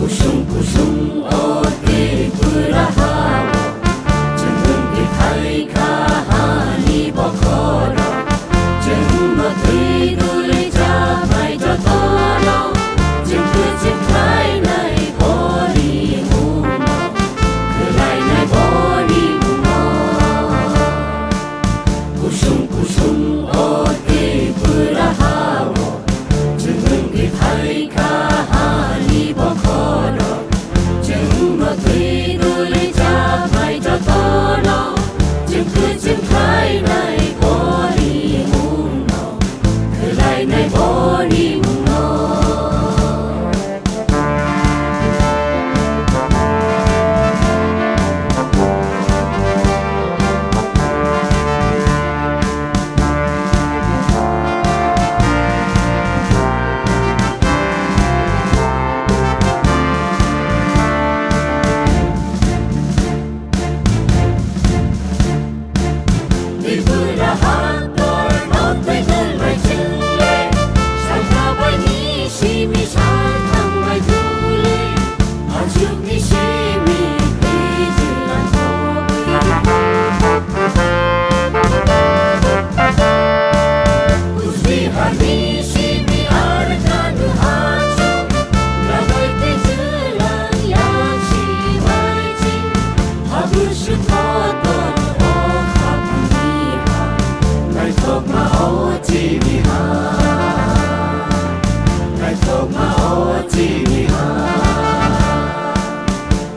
Kusung-kusung ote purahawa Jangan dikai kahani bokoro Jangan matui duli jabai jotolo Jangan cintai nai bori muno Kelai nai bori muno Kusung-kusung ote purahawa Jangan dikai kahani bokoro Matui duli jabai jotolo Jangan cintai nai bori muno Kelai nai bori muno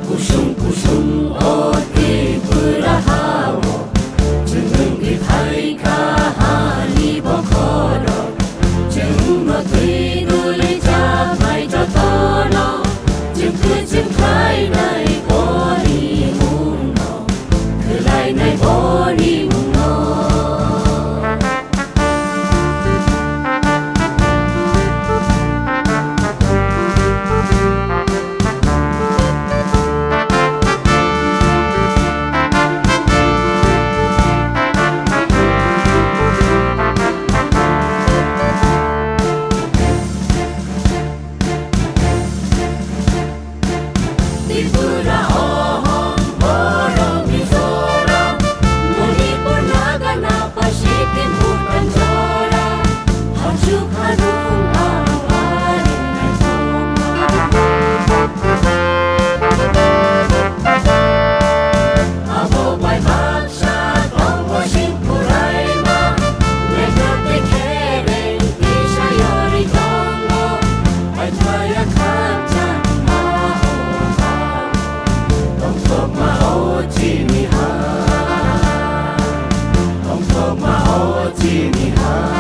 Kusung-kusung ote purahawa Jangan dikai kahani bokoro Jangan matui duli jabai jotolo Jangan cintai nai bori muno Kelai nai bori muno Jimmy Ha